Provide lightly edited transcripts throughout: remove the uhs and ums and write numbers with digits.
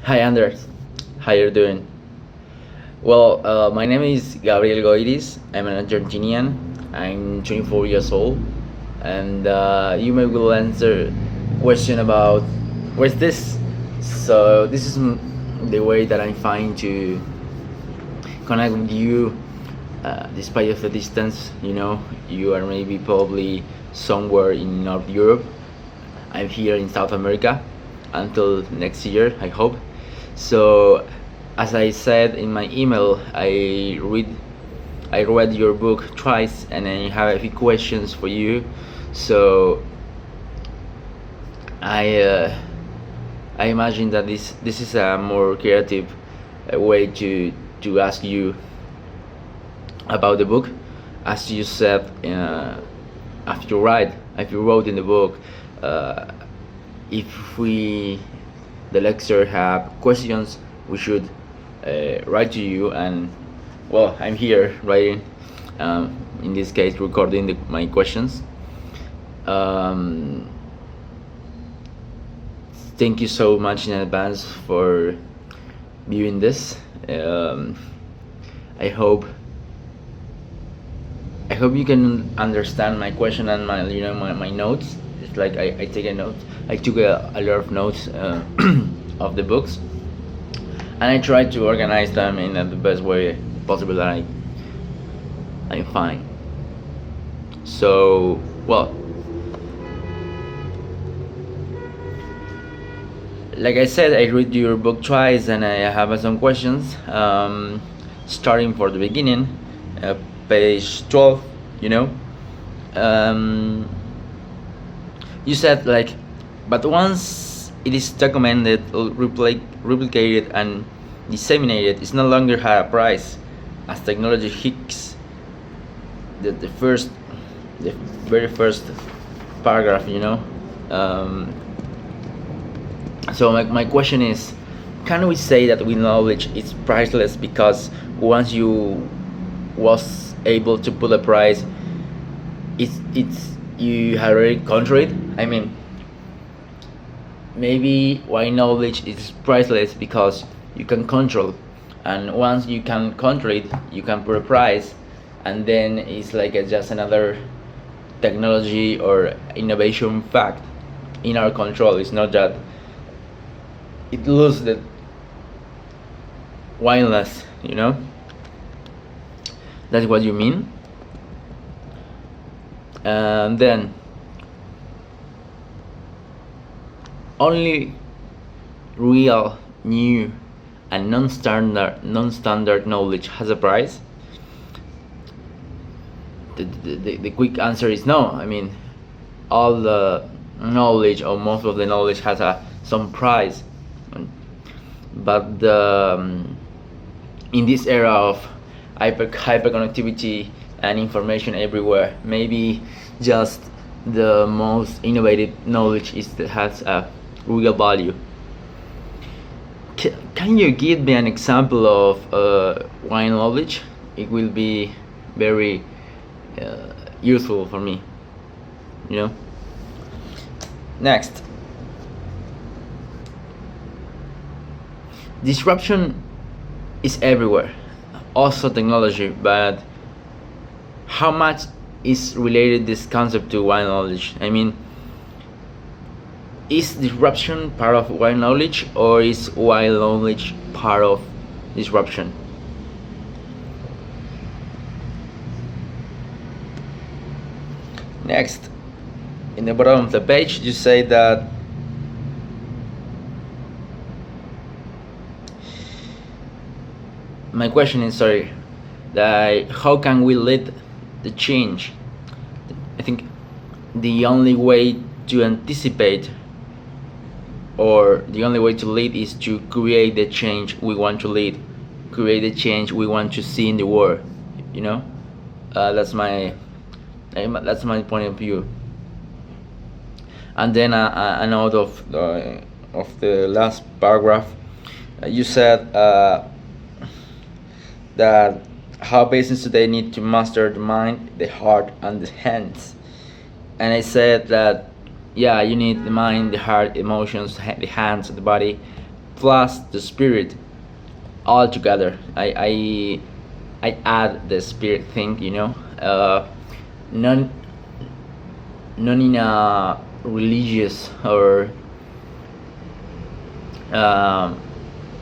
Hi Anders, how you doing? Well, my name is Gabriel Goiriz. I'm an Argentinian. I'm 24 years old, and you may will answer question about where's this. So this is the way that I'm fine to connect with you, despite of the distance. You are maybe probably somewhere in North Europe. I'm here in South America until next year, I hope. So, as I said in my email, I read your book twice, and I have a few questions for you. So, I I imagine that this is a more creative way to ask you about the book, as you said, after you wrote in the book. Uh, if we the lecturer have questions, we should write to you, and well, I'm here writing, in this case recording my questions. um, Thank you so much in advance for viewing this. um, I hope you can understand my question and my notes. It's like I take a note. I took a lot of notes of the books, and I try to organize them in the best way possible that I find. So, well, like I said, I read your book twice, and I have some questions. Starting for the beginning, page 12. You know, um, you said, like, but once it is documented, replicated, and disseminated, it's no longer have a price. As technology hits the very first paragraph. So my question is, can we say that we knowledge is priceless because once you was able to put a price, it's you have already control it? I mean, maybe why knowledge is priceless because you can control, and once you can control it, you can put a price, and then it's like just another technology or innovation fact in our control. It's not that it loses the wildness. That's what you mean. And then only real, new, and non-standard knowledge has a price. The quick answer is no. I mean, all the knowledge, or most of the knowledge, has some price. But in this era of hyperconnectivity and information everywhere, maybe just the most innovative knowledge has a real value. Can you give me an example of wine knowledge? It will be very useful for me. Next, disruption is everywhere, also technology, but how much is related this concept to wine knowledge? I mean, is disruption part of wine knowledge, or is wine knowledge part of disruption? Next, in the bottom of the page, you say that my question is, that how can we lead the change? I think the only way to anticipate, or the only way to lead, is to create the change we want to lead, create the change we want to see in the world. That's my point of view. And then a note of the last paragraph. You said that how patients today need to master the mind, the heart, and the hands. And I said that, yeah, you need the mind, the heart, emotions, the hands, the body, plus the spirit all together. I add the spirit thing, non not in a religious or um,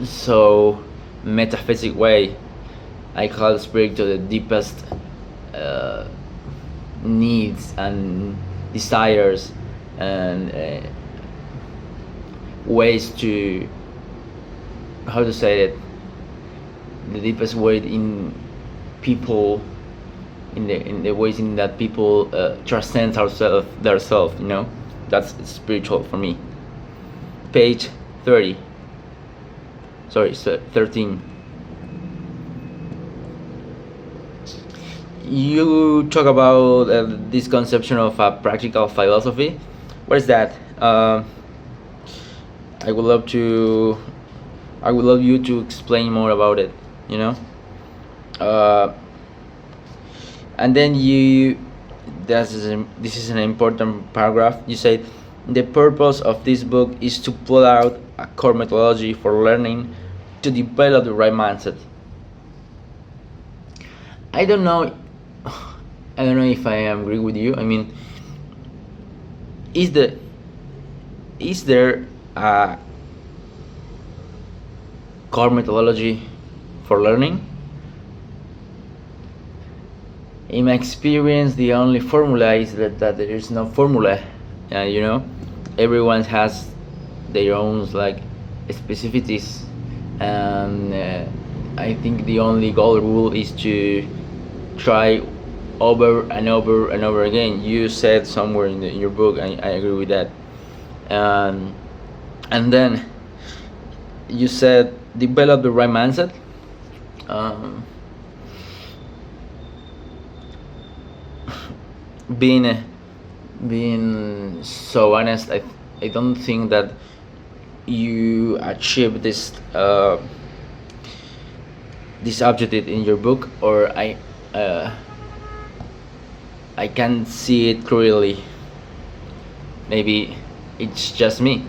so metaphysic way. I call spirit to the deepest uh, needs and desires and ways to, how to say it, the deepest way in people, in the ways in that people transcend ourselves their self. That's spiritual for me. Page 30, sorry, 13. You talk about this conception of a practical philosophy. What is that? I would love to. I would love you to explain more about it. You know. And then this is an important paragraph. You say the purpose of this book is to pull out a core methodology for learning to develop the right mindset. I don't know. I don't know if I agree with you. I mean, is there a core methodology for learning? In my experience, the only formula is that there is no formula. Everyone has their own like specificities, and I think the only goal rule is to try over and over and over again. You said somewhere in your book, I agree with that. And then you said develop the right mindset. Um, being so honest, I don't think that you achieve this objective in your book, or I can see it clearly. Maybe it's just me.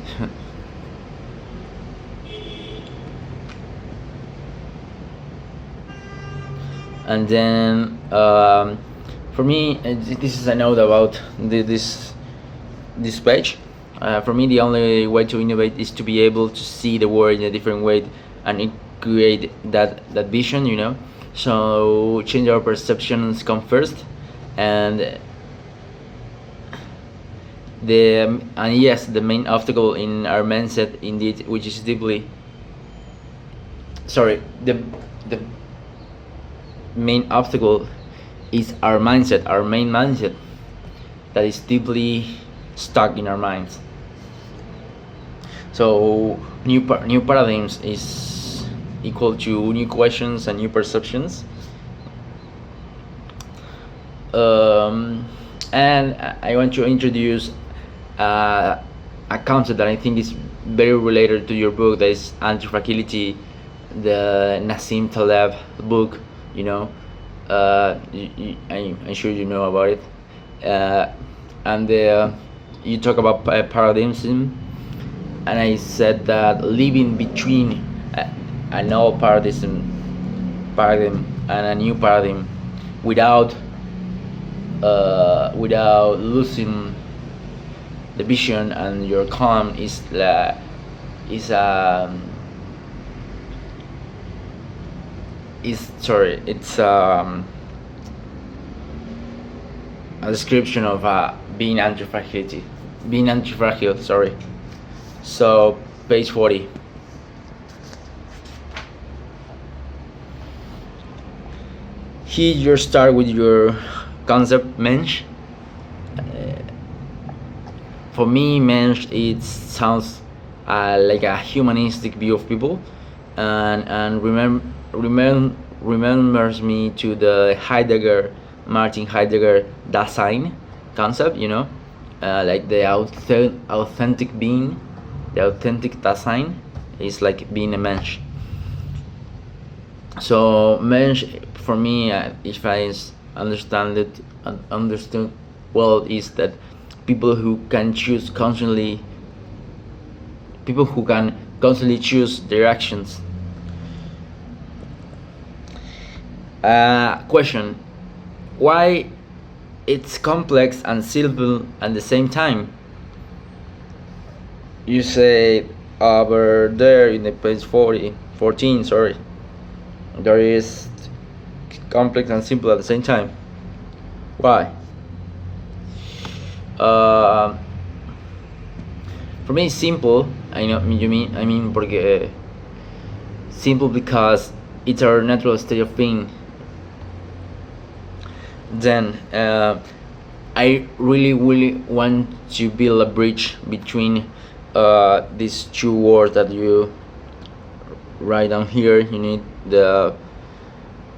And then for me, this is a note about this page. For me, the only way to innovate is to be able to see the world in a different way and create that vision. So change our perceptions come first, and yes, the main obstacle in our mindset, indeed, which is deeply sorry the main obstacle is our mindset, our main mindset, that is deeply stuck in our minds. So new paradigms is equal to new questions and new perceptions. And I want to introduce a concept that I think is very related to your book, that is anti-fragility, the Nassim Taleb book. I'm sure you know about it. And you talk about paradigms, and I said that living between an old paradigm and a new paradigm without losing the vision and your calm is it's a description of being anti-fragile. Sorry. So page 40. Here you start with your concept mensch. For me, mensch, it sounds like a humanistic view of people, and remembers me to the Martin Heidegger Dasein concept. Like the authentic being, the authentic Dasein is like being a mensch. So mensch, for me, if I understood well, is that people who can choose constantly, people who can constantly choose their actions. Question: why it's complex and simple at the same time? You say over there in the page 14, sorry, there is complex and simple at the same time. Why? Uh, for me, it's simple. I know you mean. I mean, porque simple because it's our natural state of being. Then I really want to build a bridge between these two words that you write down here. You need the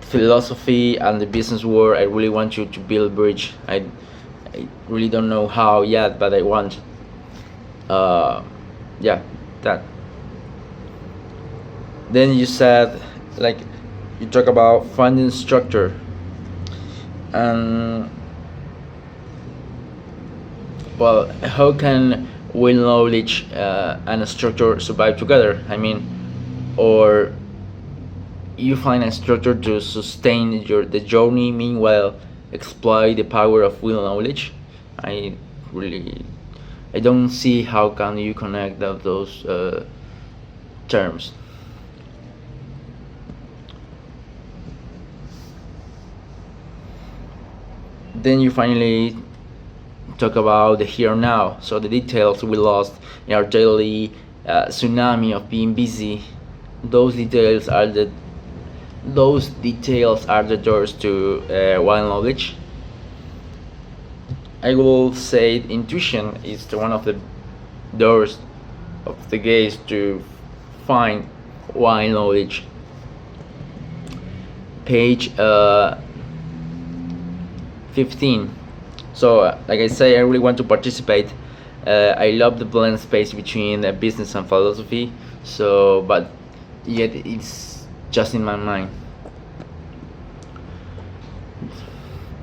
philosophy and the business world. I really want you to build a bridge. I really don't know how yet, but I want. Yeah, that. Then you said, like, you talk about finding structure, and well, how can will knowledge and structure survive together? I mean, or you find a structure to sustain the journey, meanwhile exploit the power of will knowledge. I really, I don't see how can you connect those terms. Then you finally talk about the here and now. So the details we lost in our daily tsunami of being busy. Those details are the doors to wild knowledge. I will say intuition is one of the doors of the gates to find wild knowledge. Page 15. So, like I say, I really want to participate. I love the blank space between business and philosophy. So, but yet it's just in my mind.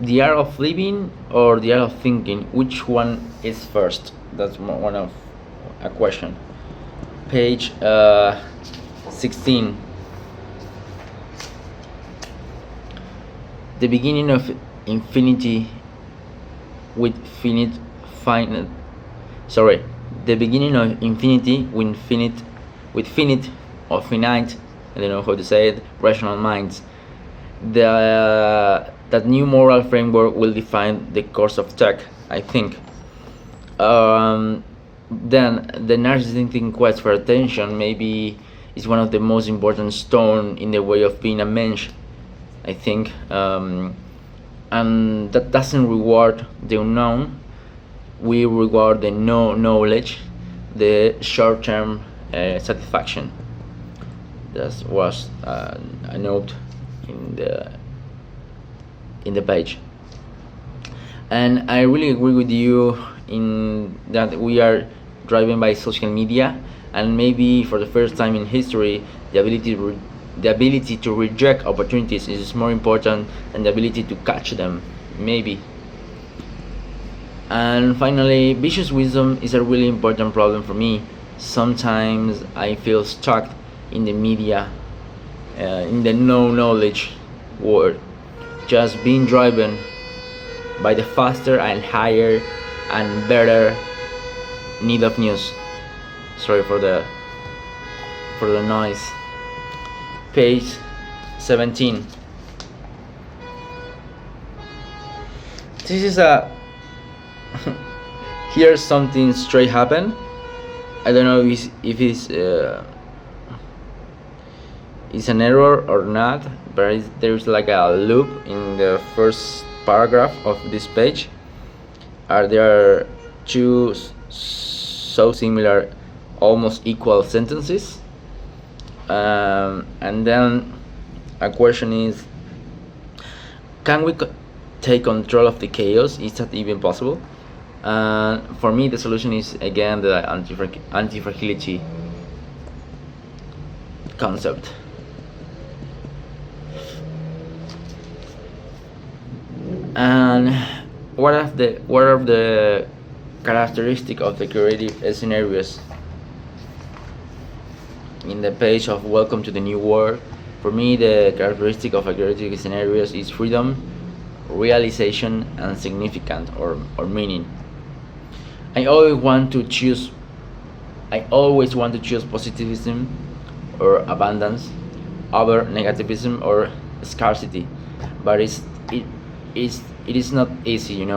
The art of living or the art of thinking, which one is first? That's one of a question. Page 16. The beginning of infinity with finite. Sorry, the beginning of infinity with finite or finite. I don't know how to say it. Rational minds. That new moral framework will define the course of tech, I think. Then the narcissistic quest for attention maybe is one of the most important stone in the way of being a mensch, I think. And that doesn't reward the unknown. We reward the knowledge, the short-term satisfaction. That was a note in the page. And I really agree with you in that we are driven by social media, and maybe for the first time in history, the ability to reject opportunities is more important than the ability to catch them, maybe. And finally, vicious wisdom is a really important problem for me. Sometimes I feel stuck in the media, in the no knowledge world, just being driven by the faster and higher and better need of news. Sorry for the noise. Page 17. This is a here something straight happened. I don't know if it's an error or not, but there's like a loop in the first paragraph of this page. There are two so similar, almost equal sentences, and then a question is, can we take control of the chaos? Is that even possible? For me, the solution is again the anti-fragility concept. And what are the characteristics of the creative scenarios? in the page of Welcome to the New World, for me the characteristic of aggressive scenarios is freedom, realization, and significant or meaning. I always want to choose I always want to choose positivism or abundance over negativism or scarcity, but it is not easy,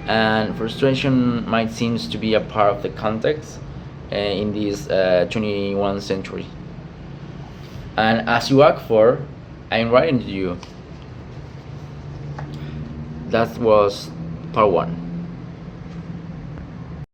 and frustration might seems to be a part of the context in this 21st century. And as you ask for, I'm writing to you. That was part one.